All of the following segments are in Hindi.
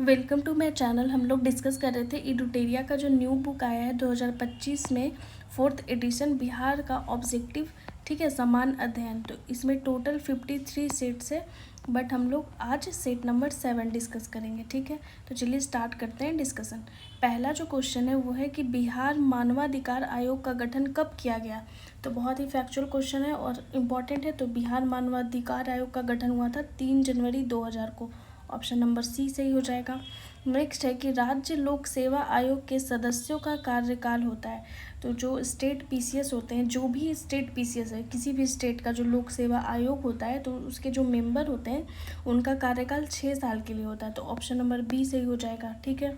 Welcome to my channel. हम लोग डिस्कस कर रहे थे इडुटेरिया का जो न्यू बुक आया है 2025 में, 4th एडिशन, बिहार का ऑब्जेक्टिव, ठीक है, समान अध्ययन। तो इसमें टोटल 53 सेट्स है, बट हम लोग आज सेट नंबर 7 डिस्कस करेंगे, ठीक है। तो चलिए स्टार्ट करते हैं डिस्कशन। पहला जो क्वेश्चन है वो है कि बिहार मानवाधिकार आयोग का गठन कब किया गया। तो बहुत ही फैक्चुअल क्वेश्चन है और इम्पॉर्टेंट है। तो बिहार मानवाधिकार आयोग का गठन हुआ था 3 जनवरी 2000 को। ऑप्शन नंबर सी सही हो जाएगा। नेक्स्ट है कि राज्य लोक सेवा आयोग के सदस्यों का कार्यकाल होता है। तो जो स्टेट पीसीएस होते हैं, जो भी स्टेट पीसीएस है, किसी भी स्टेट का जो लोक सेवा आयोग होता है, तो उसके जो मेंबर होते हैं उनका कार्यकाल 6 साल के लिए होता है। तो ऑप्शन नंबर बी सही हो जाएगा, ठीक है।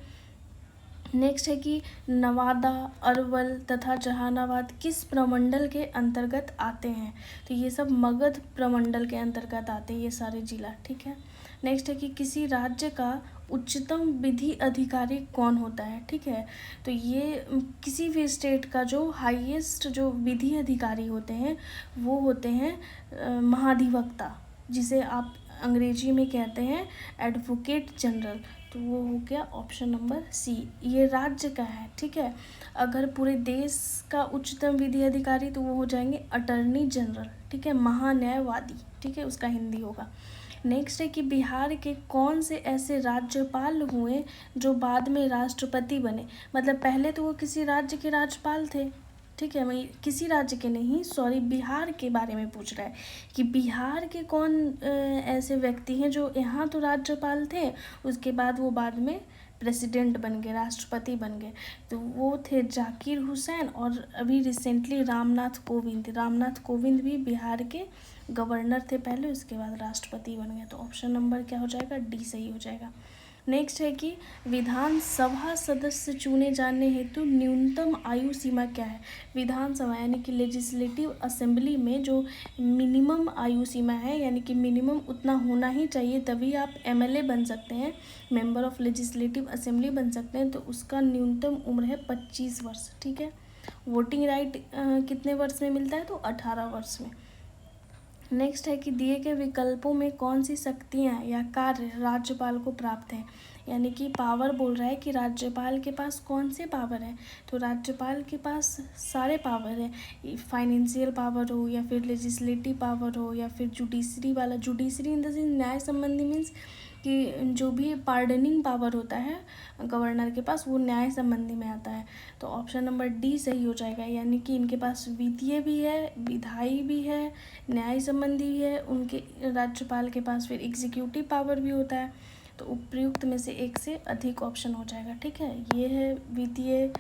नेक्स्ट है कि नवादा, अरवल तथा जहानाबाद किस प्रमंडल के अंतर्गत आते हैं। तो ये सब मगध प्रमंडल के अंतर्गत आते हैं ये सारे जिला, ठीक है। नेक्स्ट है कि किसी राज्य का उच्चतम विधि अधिकारी कौन होता है, ठीक है। तो ये किसी भी स्टेट का जो हाईएस्ट जो विधि अधिकारी होते हैं वो होते हैं महाधिवक्ता, जिसे आप अंग्रेजी में कहते हैं एडवोकेट जनरल। तो वो हो गया ऑप्शन नंबर सी। ये राज्य का है, ठीक है। अगर पूरे देश का उच्चतम विधि अधिकारी तो वो हो जाएंगे अटर्नी जनरल, ठीक है, महान्यायवादी, ठीक है, उसका हिंदी होगा। नेक्स्ट है कि बिहार के कौन से ऐसे राज्यपाल हुए जो बाद में राष्ट्रपति बने। मतलब पहले तो वो किसी राज्य के राज्यपाल थे, ठीक है। मैं किसी राज्य के नहीं, सॉरी, बिहार के बारे में पूछ रहा है कि बिहार के कौन ऐसे व्यक्ति हैं जो यहाँ तो राज्यपाल थे, उसके बाद वो बाद में प्रेसिडेंट बन गए, राष्ट्रपति बन गए। तो वो थे जाकिर हुसैन और अभी रिसेंटली रामनाथ कोविंद। रामनाथ कोविंद भी बिहार के गवर्नर थे पहले, उसके बाद राष्ट्रपति बन गए। तो ऑप्शन नंबर क्या हो जाएगा, डी सही हो जाएगा। नेक्स्ट है कि विधानसभा सदस्य चुने जाने हेतु न्यूनतम आयु सीमा क्या है। विधानसभा यानी कि लेजिस्लेटिव असेंबली में जो मिनिमम आयु सीमा है, यानी कि मिनिमम उतना होना ही चाहिए तभी आप एमएलए बन सकते हैं, मेंबर ऑफ लेजिस्लेटिव असेंबली बन सकते हैं। तो उसका न्यूनतम उम्र है 25 वर्ष, ठीक है। वोटिंग राइट कितने वर्ष में मिलता है, तो 18 वर्ष में। नेक्स्ट है कि दिए गए विकल्पों में कौन सी शक्तियाँ या कार्य राज्यपाल को प्राप्त हैं। यानी कि पावर बोल रहा है कि राज्यपाल के पास कौन से पावर है। तो राज्यपाल के पास सारे पावर है, फाइनेंशियल पावर हो या फिर लेजिस्लेटिव पावर हो या फिर जुडिशरी वाला, जुडिशरी इन द सेंस न्याय संबंधी, मीन्स कि जो भी पार्डनिंग पावर होता है गवर्नर के पास, वो न्याय संबंधी में आता है। तो ऑप्शन नंबर डी सही हो जाएगा। यानी कि इनके पास वित्तीय भी है, विधायी भी है, न्याय संबंधी भी है, उनके राज्यपाल के पास फिर एग्जीक्यूटिव पावर भी होता है। तो उपयुक्त में से एक से अधिक ऑप्शन हो जाएगा, ठीक है। ये है वित्तीय,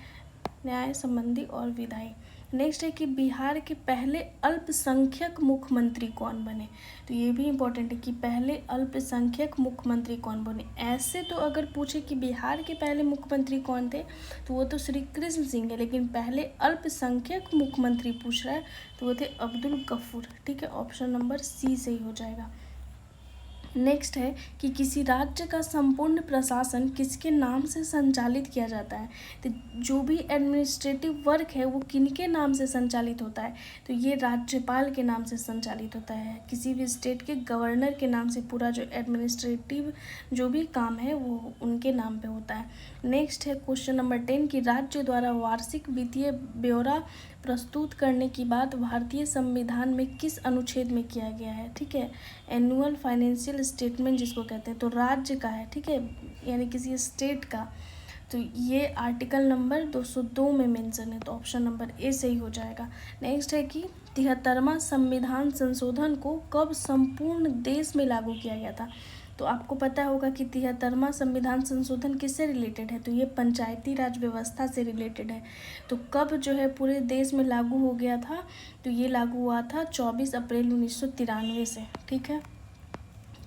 न्याय संबंधी और विधायी। नेक्स्ट है कि बिहार के पहले अल्पसंख्यक मुख्यमंत्री कौन बने। तो ये भी इम्पोर्टेंट है कि पहले अल्पसंख्यक मुख्यमंत्री कौन बने। ऐसे तो अगर पूछे कि बिहार के पहले मुख्यमंत्री कौन थे तो वो तो श्री कृष्ण सिंह है, लेकिन पहले अल्पसंख्यक मुख्यमंत्री पूछ रहा है तो वो थे अब्दुल गफूर, ठीक है। ऑप्शन नंबर सी सही हो जाएगा। नेक्स्ट है कि किसी राज्य का संपूर्ण प्रशासन किसके नाम से संचालित किया जाता है। तो जो भी एडमिनिस्ट्रेटिव वर्क है वो किनके नाम से संचालित होता है, तो ये राज्यपाल के नाम से संचालित होता है। किसी भी स्टेट के गवर्नर के नाम से पूरा जो एडमिनिस्ट्रेटिव जो भी काम है वो उनके नाम पे होता है। नेक्स्ट है क्वेश्चन नंबर 10 कि राज्य द्वारा वार्षिक वित्तीय ब्यौरा प्रस्तुत करने की बात भारतीय संविधान में किस अनुच्छेद में किया गया है, ठीक है। एनुअल फाइनेंशियल स्टेटमेंट जिसको कहते हैं, तो राज्य का है, ठीक है, यानी किसी स्टेट का। तो ये आर्टिकल नंबर 202 में मेंशन है। तो ऑप्शन नंबर ए सही हो जाएगा। नेक्स्ट है कि 73वां संविधान संशोधन को कब संपूर्ण देश में लागू किया गया था। तो आपको पता होगा कि 73वां संविधान संशोधन किससे रिलेटेड है, तो ये पंचायती राज व्यवस्था से रिलेटेड है। तो कब जो है पूरे देश में लागू हो गया था, तो ये लागू हुआ था 24 अप्रैल 1993 से, ठीक है।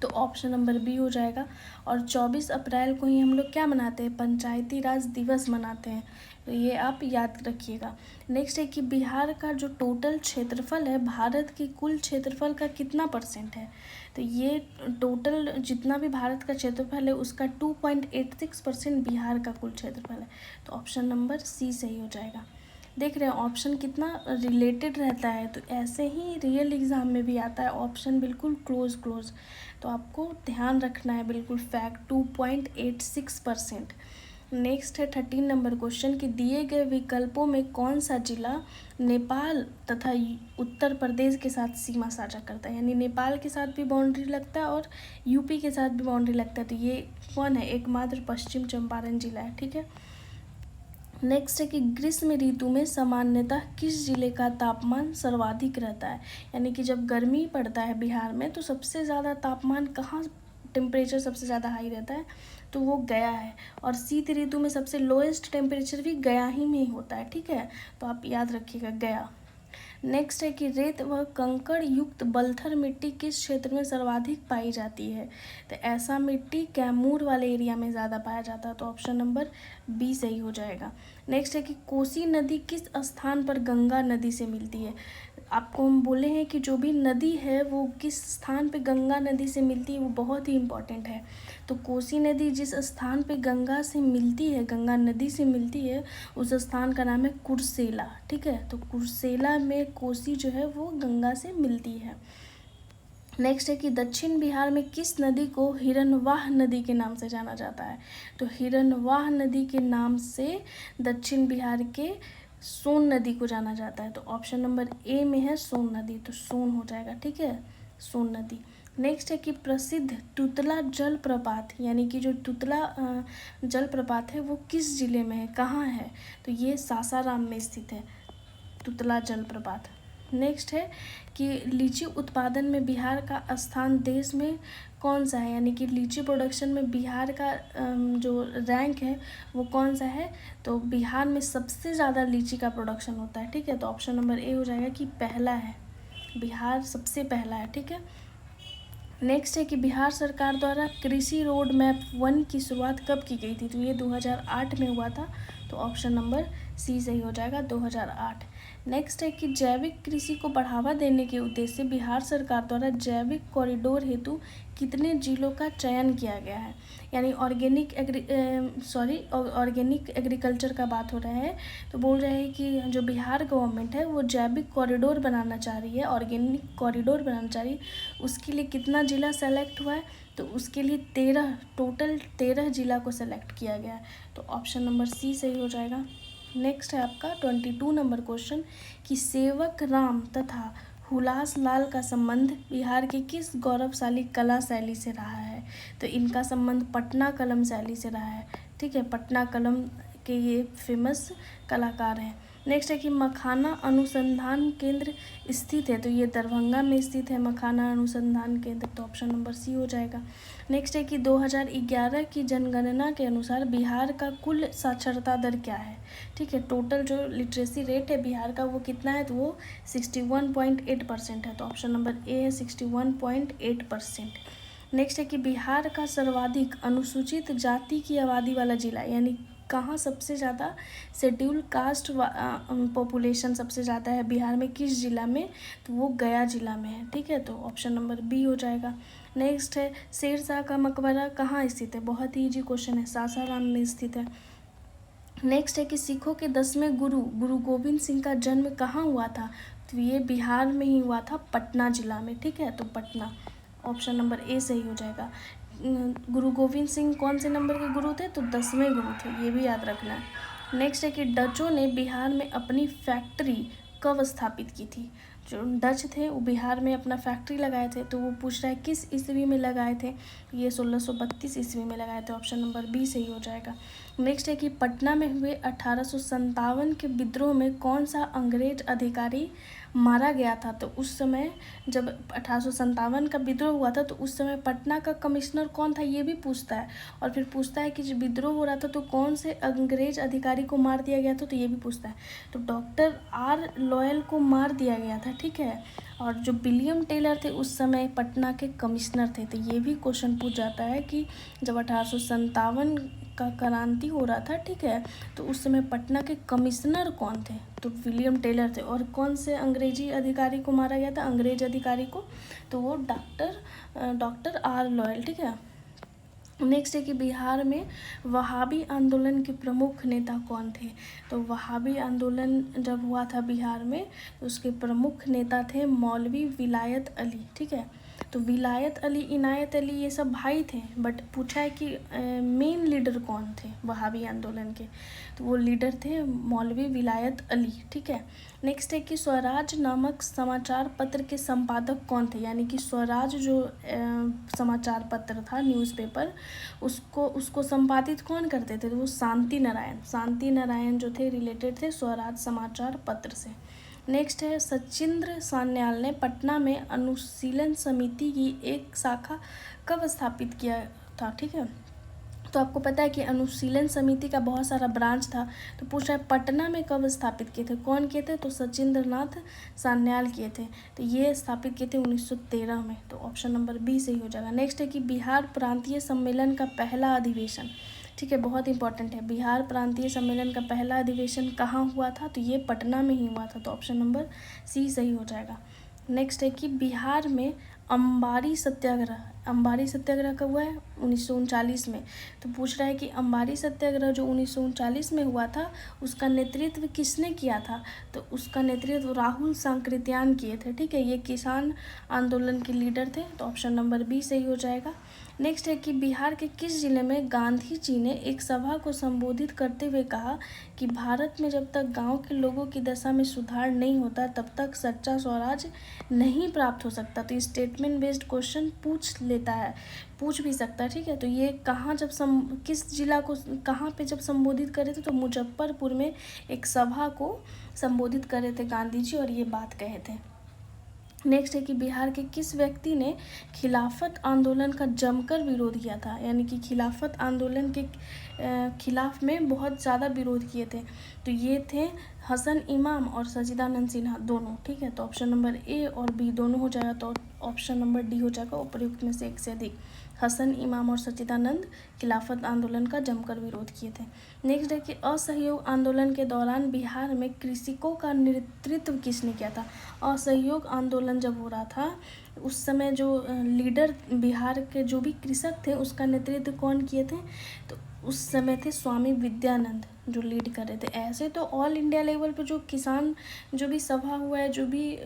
तो ऑप्शन नंबर बी हो जाएगा। और 24 अप्रैल को ही हम लोग क्या मनाते हैं, पंचायती राज दिवस मनाते हैं। तो ये आप याद रखिएगा। नेक्स्ट है कि बिहार का जो टोटल क्षेत्रफल है भारत के कुल क्षेत्रफल का कितना % है। तो ये टोटल जितना भी भारत का क्षेत्रफल है उसका 2.86% बिहार का कुल क्षेत्रफल है। तो ऑप्शन नंबर सी सही हो जाएगा। देख रहे हैं ऑप्शन कितना रिलेटेड रहता है, तो ऐसे ही रियल एग्ज़ाम में भी आता है ऑप्शन बिल्कुल क्लोज क्लोज। तो आपको ध्यान रखना है बिल्कुल फैक्ट 2.86%। नेक्स्ट है 13 नंबर क्वेश्चन कि दिए गए विकल्पों में कौन सा जिला नेपाल तथा उत्तर प्रदेश के साथ सीमा साझा करता है, यानी नेपाल के साथ भी बाउंड्री लगता है और यूपी के साथ भी बाउंड्री लगता है। तो ये कौन है, एकमात्र पश्चिम चंपारण जिला है, ठीक है। नेक्स्ट है कि ग्रीष्म ऋतु में सामान्यतः किस जिले का तापमान सर्वाधिक रहता है, यानी कि जब गर्मी पड़ता है बिहार में तो सबसे ज़्यादा तापमान कहाँ, टेम्परेचर सबसे ज़्यादा हाई रहता है, तो वो गया है। और शीत ऋतु में सबसे लोएस्ट टेम्परेचर भी गया ही में ही होता है, ठीक है, तो आप याद रखिएगा गया। नेक्स्ट है कि रेत व कंकड़ युक्त बलथर मिट्टी किस क्षेत्र में सर्वाधिक पाई जाती है, तो ऐसा मिट्टी कैमूर वाले एरिया में ज़्यादा पाया जाता है, तो ऑप्शन नंबर बी सही हो जाएगा। नेक्स्ट है कि कोसी नदी किस स्थान पर गंगा नदी से मिलती है, आपको हम बोले हैं कि जो भी नदी है वो किस स्थान पे गंगा नदी से मिलती है वो बहुत ही इम्पॉर्टेंट है। तो कोसी नदी जिस स्थान पे गंगा से मिलती है, गंगा नदी से मिलती है, उस स्थान का नाम है कुर्सेला, ठीक है। तो कुर्सेला में कोसी जो है वो गंगा से मिलती है। नेक्स्ट है कि दक्षिण बिहार में किस नदी को हिरनवाह नदी के नाम से जाना जाता है, तो हिरनवाह नदी के नाम से दक्षिण बिहार के सोन नदी को जाना जाता है, तो ऑप्शन नंबर ए में है सोन नदी, तो सोन हो जाएगा, ठीक है, सोन नदी। नेक्स्ट है कि प्रसिद्ध तुतला जलप्रपात, यानी कि जो तुतला जलप्रपात है वो किस जिले में है, कहाँ है, तो ये सासाराम में स्थित है तुतला जलप्रपात। नेक्स्ट है कि लीची उत्पादन में बिहार का स्थान देश में कौन सा है, यानी कि लीची प्रोडक्शन में बिहार का जो रैंक है वो कौन सा है, तो बिहार में सबसे ज़्यादा लीची का प्रोडक्शन होता है, ठीक है, तो ऑप्शन नंबर ए हो जाएगा कि पहला है, बिहार सबसे पहला है, ठीक है। नेक्स्ट है कि बिहार सरकार द्वारा कृषि रोड मैप 1 की शुरुआत कब की गई थी, तो ये 2008 में हुआ था, तो ऑप्शन नंबर सी सही हो जाएगा 2008। नेक्स्ट है कि जैविक कृषि को बढ़ावा देने के उद्देश्य से बिहार सरकार द्वारा जैविक कॉरिडोर हेतु कितने जिलों का चयन किया गया है, यानी ऑर्गेनिक एग्रीकल्चर का बात हो रहा है, तो बोल रहे हैं कि जो बिहार गवर्नमेंट है वो जैविक कॉरिडोर बनाना चाह रही है, ऑर्गेनिक कॉरिडोर बनाना चाह रही है, उसके लिए कितना जिला सेलेक्ट हुआ है, तो उसके लिए 13 जिला को सेलेक्ट किया गया है, तो ऑप्शन नंबर सी सही हो जाएगा। नेक्स्ट है आपका 22 नंबर क्वेश्चन कि सेवक राम तथा हुलास लाल का संबंध बिहार के किस गौरवशाली कला शैली से रहा है, तो इनका संबंध पटना कलम शैली से रहा है, ठीक है, पटना कलम के ये फेमस कलाकार हैं। नेक्स्ट है कि मखाना अनुसंधान केंद्र स्थित है, तो ये दरभंगा में स्थित है मखाना अनुसंधान केंद्र, तो ऑप्शन नंबर सी हो जाएगा। नेक्स्ट है कि 2011 की जनगणना के अनुसार बिहार का कुल साक्षरता दर क्या है, ठीक है, टोटल जो लिटरेसी रेट है बिहार का वो कितना है, तो वो 61.8% है, तो ऑप्शन नंबर ए है 61.8%। नेक्स्ट है कि बिहार का सर्वाधिक अनुसूचित जाति की आबादी वाला जिला, यानी कहाँ सबसे ज़्यादा शेड्यूल कास्ट पॉपुलेशन सबसे ज़्यादा है बिहार में, किस जिला में, तो वो गया जिला में है, ठीक है, तो ऑप्शन नंबर बी हो जाएगा। नेक्स्ट है शेरशाह का मकबरा कहाँ स्थित है, बहुत ही इजी क्वेश्चन है, सासाराम में स्थित है। नेक्स्ट है कि सिखों के 10वें गुरु गोविंद सिंह का जन्म कहाँ हुआ था, तो ये बिहार में ही हुआ था, पटना जिला में, ठीक है, तो पटना, ऑप्शन नंबर ए सही हो जाएगा। गुरु गोविंद सिंह कौन से नंबर के गुरु थे, तो 10वें गुरु थे, ये भी याद रखना है। नेक्स्ट है कि डचों ने बिहार में अपनी फैक्ट्री कब स्थापित की थी, जो डच थे वो बिहार में अपना फैक्ट्री लगाए थे, तो वो पूछ रहा है किस ईस्वी में लगाए थे, ये 1632 ईस्वी में लगाए थे, ऑप्शन नंबर बी सही हो जाएगा। नेक्स्ट है कि पटना में हुए 1857 के विद्रोह में कौन सा अंग्रेज अधिकारी मारा गया था, तो उस समय जब 1857 का विद्रोह हुआ था तो उस समय पटना का कमिश्नर कौन था ये भी पूछता है, और फिर पूछता है कि जब विद्रोह हो रहा था तो कौन से अंग्रेज अधिकारी को मार दिया गया था, तो ये भी पूछता है, तो डॉक्टर आर लॉयल को मार दिया गया था, ठीक है, और जो विलियम टेलर थे उस समय पटना के कमिश्नर थे, तो ये भी क्वेश्चन पूछ जाता है कि जब 1857 का क्रांति हो रहा था, ठीक है, तो उस समय पटना के कमिश्नर कौन थे, तो विलियम टेलर थे, और कौन से अंग्रेजी अधिकारी को मारा गया था, अंग्रेज अधिकारी को, तो वो डॉक्टर आर लॉयल, ठीक है। नेक्स्ट है कि बिहार में वहाबी आंदोलन के प्रमुख नेता कौन थे। तो वहाबी आंदोलन जब हुआ था बिहार में तो उसके प्रमुख नेता थे मौलवी विलायत अली। ठीक है, तो विलायत अली, इनायत अली ये सब भाई थे, बट पूछा है कि मेन लीडर कौन थे वहाबी आंदोलन के, तो वो लीडर थे मौलवी विलायत अली। ठीक है, नेक्स्ट है कि स्वराज नामक समाचार पत्र के संपादक कौन थे, यानी कि स्वराज जो समाचार पत्र था, न्यूज़पेपर, उसको संपादित कौन करते थे, तो वो शांति नारायण जो थे, रिलेटेड थे स्वराज समाचार पत्र से। नेक्स्ट है सचिंद्र सान्याल ने पटना में अनुशीलन समिति की एक शाखा कब स्थापित किया था। ठीक है, तो आपको पता है कि अनुशीलन समिति का बहुत सारा ब्रांच था, तो पूछा है पटना में कब स्थापित किए थे, कौन किए थे, तो सचिंद्र नाथ सान्याल किए थे। तो ये स्थापित किए थे 1913 में, तो ऑप्शन नंबर बी सही हो जाएगा। नेक्स्ट है कि बिहार प्रांतीय सम्मेलन का पहला अधिवेशन, ठीक है, बहुत इंपॉर्टेंट है, बिहार प्रांतीय सम्मेलन का पहला अधिवेशन कहाँ हुआ था, तो ये पटना में ही हुआ था, तो ऑप्शन नंबर सी सही हो जाएगा। नेक्स्ट है कि बिहार में अंबारी सत्याग्रह कब हुआ है, 1939 में। तो पूछ रहा है कि अंबारी सत्याग्रह जो 1939 में हुआ था उसका नेतृत्व किसने किया था, तो उसका नेतृत्व राहुल सांकृत्यान किए थे। ठीक है, ये किसान आंदोलन के लीडर थे, तो ऑप्शन नंबर बी सही हो जाएगा। नेक्स्ट है कि बिहार के किस जिले में गांधी जी ने एक सभा को संबोधित करते हुए कहा कि भारत में जब तक गांव के लोगों की दशा में सुधार नहीं होता तब तक सच्चा स्वराज नहीं प्राप्त हो सकता। तो स्टेटमेंट बेस्ड क्वेश्चन पूछ भी सकता है। ठीक है, तो ये कहाँ जब किस जिला को कहाँ पे जब संबोधित करे थे, तो मुजफ्फरपुर में एक सभा को संबोधित करे थे गांधी जी और ये बात कहे थे। नेक्स्ट है कि बिहार के किस व्यक्ति ने खिलाफत आंदोलन का जमकर विरोध किया था, यानी कि खिलाफत आंदोलन के खिलाफ में बहुत ज़्यादा विरोध किए थे, तो ये थे हसन इमाम और सच्चिदानंद सिन्हा दोनों। ठीक है, तो ऑप्शन नंबर ए और बी दोनों हो जाएगा, तो ऑप्शन नंबर डी हो जाएगा उपयुक्त में से एक से अधिक। हसन इमाम और सच्चिदानंद खिलाफत आंदोलन का जमकर विरोध किए थे। नेक्स्ट है कि असहयोग आंदोलन के दौरान बिहार में कृषकों का नेतृत्व किसने किया था। असहयोग आंदोलन जब हो रहा था उस समय जो लीडर बिहार के जो भी कृषक थे उसका नेतृत्व कौन किए थे, तो उस समय थे स्वामी विद्यानंद जो लीड कर रहे थे। ऐसे तो ऑल इंडिया लेवल पे जो किसान जो भी सभा हुआ है, जो भी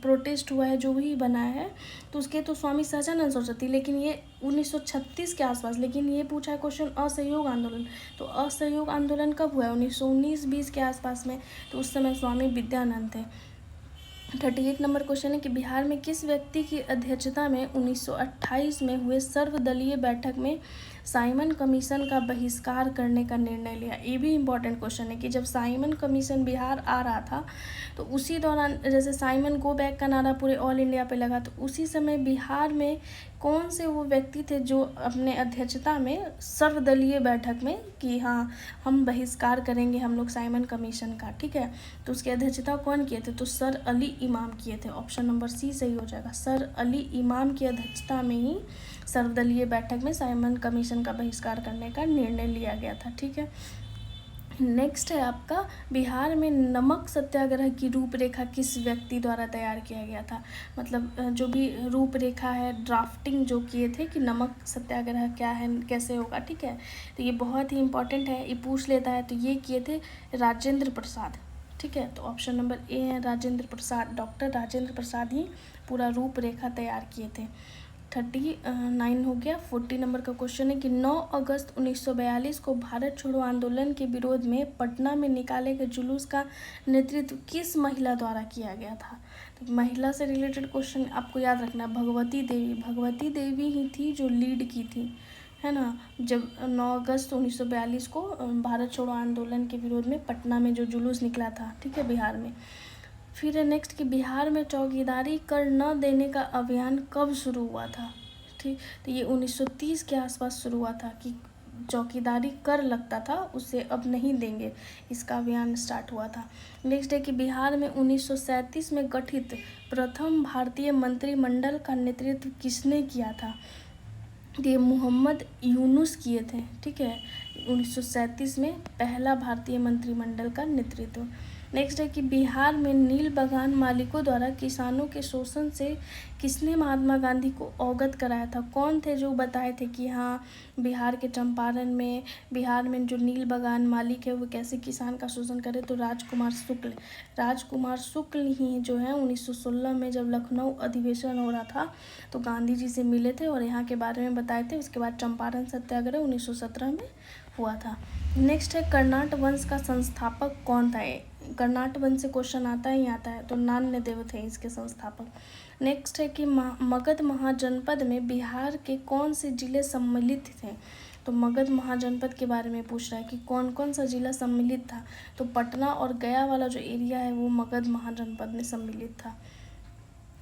प्रोटेस्ट हुआ है, जो भी बना है, तो उसके तो स्वामी सहजानंद सरस्वती, लेकिन ये 1936 के आसपास। लेकिन ये पूछा है क्वेश्चन असहयोग आंदोलन, तो असहयोग आंदोलन कब हुआ है, 1919-20 के आसपास में, तो उस समय स्वामी विद्यानंद थे। 38 नंबर क्वेश्चन है कि बिहार में किस व्यक्ति की अध्यक्षता में 1928 में हुए सर्वदलीय बैठक में साइमन कमीशन का बहिष्कार करने का निर्णय लिया। ये भी इम्पॉर्टेंट क्वेश्चन है कि जब साइमन कमीशन बिहार आ रहा था तो उसी दौरान जैसे साइमन गो बैक का नारा पूरे ऑल इंडिया पे लगा, तो उसी समय बिहार में कौन से वो व्यक्ति थे जो अपने अध्यक्षता में सर्वदलीय बैठक में कि हाँ हम बहिष्कार करेंगे हम लोग साइमन कमीशन का। ठीक है, तो उसकी अध्यक्षता कौन किए थे, तो सर अली इमाम किए थे। ऑप्शन नंबर सी सही हो जाएगा, सर अली इमाम की अध्यक्षता में ही सर्वदलीय बैठक में साइमन कमीशन का बहिष्कार करने का निर्णय लिया गया था। ठीक है, नेक्स्ट है आपका बिहार में नमक सत्याग्रह की रूपरेखा किस व्यक्ति द्वारा तैयार किया गया था। मतलब जो भी रूपरेखा है, ड्राफ्टिंग जो किए थे कि नमक सत्याग्रह क्या है, कैसे होगा। ठीक है, तो ये बहुत ही इंपॉर्टेंट है, ये पूछ लेता है, तो ये किए थे राजेंद्र प्रसाद। ठीक है, तो ऑप्शन नंबर ए है राजेंद्र प्रसाद, डॉक्टर राजेंद्र प्रसाद ही पूरा रूपरेखा तैयार किए थे। 39 हो गया। 40 नंबर का क्वेश्चन है कि 9 अगस्त 1942 को भारत छोड़ो आंदोलन के विरोध में पटना में निकाले गए जुलूस का नेतृत्व किस महिला द्वारा किया गया था। तो महिला से रिलेटेड क्वेश्चन आपको याद रखना, भगवती देवी ही थी जो लीड की थी, है ना, जब 9 अगस्त 1942 को भारत छोड़ो आंदोलन के विरोध में पटना में जो जुलूस निकला था। ठीक है, बिहार में। फिर है नेक्स्ट कि बिहार में चौकीदारी कर न देने का अभियान कब शुरू हुआ था। ठीक, तो ये 1930 के आसपास शुरू हुआ था कि चौकीदारी कर लगता था उसे अब नहीं देंगे, इसका अभियान स्टार्ट हुआ था। नेक्स्ट है कि बिहार में 1937 में गठित प्रथम भारतीय मंत्रिमंडल का नेतृत्व किसने किया था। ये मोहम्मद यूनुस किए थे। ठीक है, 1937 में पहला भारतीय मंत्रिमंडल का नेतृत्व। नेक्स्ट है कि बिहार में नील बागान मालिकों द्वारा किसानों के शोषण से किसने महात्मा गांधी को अवगत कराया था? कौन थे जो बताए थे कि हाँ बिहार के चंपारण में, बिहार में जो नील बागान मालिक है वो कैसे किसान का शोषण करे? तो राजकुमार शुक्ल ही जो है 1916 में जब लखनऊ अधिवेशन हो रहा था तो गांधी जी से मिले थे और यहाँ के बारे में बताए थे। उसके बाद चंपारण सत्याग्रह 1917 में हुआ था। नेक्स्ट है कर्नाट वंश का संस्थापक कौन था? कर्नाट वंश से क्वेश्चन आता ही आता है, तो नान्यदेव थे इसके संस्थापक। नेक्स्ट है कि मगध महाजनपद में बिहार के कौन से जिले सम्मिलित थे? तो मगध महाजनपद के बारे में पूछ रहा है कि कौन कौन सा जिला सम्मिलित था। तो पटना और गया वाला जो एरिया है वो मगध महाजनपद में सम्मिलित था।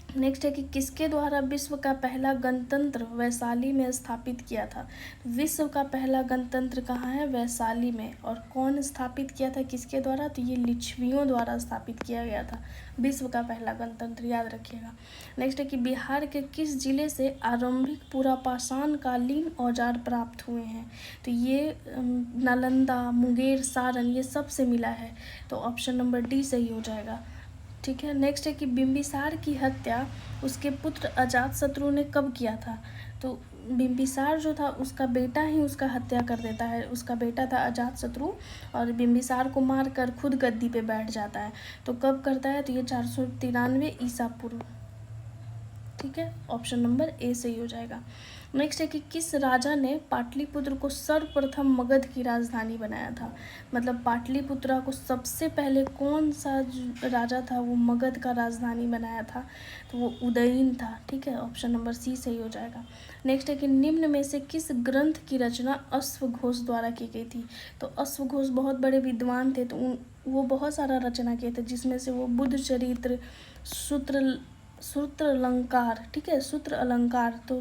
नेक्स्ट है कि किसके द्वारा विश्व का पहला गणतंत्र वैशाली में स्थापित किया था? विश्व का पहला गणतंत्र कहाँ है? वैशाली में। और कौन स्थापित किया था, किसके द्वारा? तो ये लिच्छवियों द्वारा स्थापित किया गया था विश्व का पहला गणतंत्र, याद रखिएगा। नेक्स्ट है कि बिहार के किस जिले से आरंभिक पुरापाषाण कालीन औजार प्राप्त हुए हैं? तो ये नालंदा, मुंगेर, सारण ये सब से मिला है, तो ऑप्शन नंबर डी सही हो जाएगा। ठीक है। नेक्स्ट है कि बिंबिसार की हत्या उसके पुत्र अजातशत्रु ने कब किया था? तो बिंबिसार जो था उसका बेटा ही उसका हत्या कर देता है। उसका बेटा था अजातशत्रु और बिंबिसार को मार कर खुद गद्दी पे बैठ जाता है। तो कब करता है? तो ये 493 ईसा पूर्व। ठीक है, ऑप्शन नंबर ए सही हो जाएगा। नेक्स्ट है कि किस राजा ने पाटलिपुत्र को सर्वप्रथम मगध की राजधानी बनाया था? मतलब पाटलिपुत्रा को सबसे पहले कौन सा राजा था वो मगध का राजधानी बनाया था? तो वो उदयन था। ठीक है, ऑप्शन नंबर सी सही हो जाएगा। नेक्स्ट है कि निम्न में से किस ग्रंथ की रचना अश्वघोष द्वारा की गई थी? तो अश्वघोष बहुत बड़े विद्वान थे, तो वो बहुत सारा रचना किए थे, जिसमें से वो बुद्ध चरित्र, सूत्र अलंकार, ठीक है, सूत्र अलंकार तो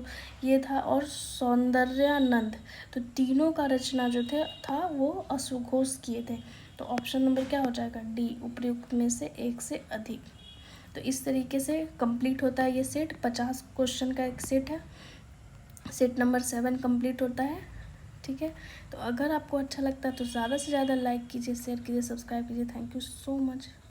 ये था, और सौंदर्यानंद, तो तीनों का रचना जो था वो अश्वघोष किए थे। तो ऑप्शन नंबर क्या हो जाएगा? डी, उपयुक्त में से एक से अधिक। तो इस तरीके से कंप्लीट होता है ये सेट। 50 क्वेश्चन का एक सेट है, सेट नंबर 7 कंप्लीट होता है। ठीक है, तो अगर आपको अच्छा लगता है तो ज़्यादा से ज़्यादा लाइक कीजिए, शेयर कीजिए, सब्सक्राइब कीजिए। Thank you so much.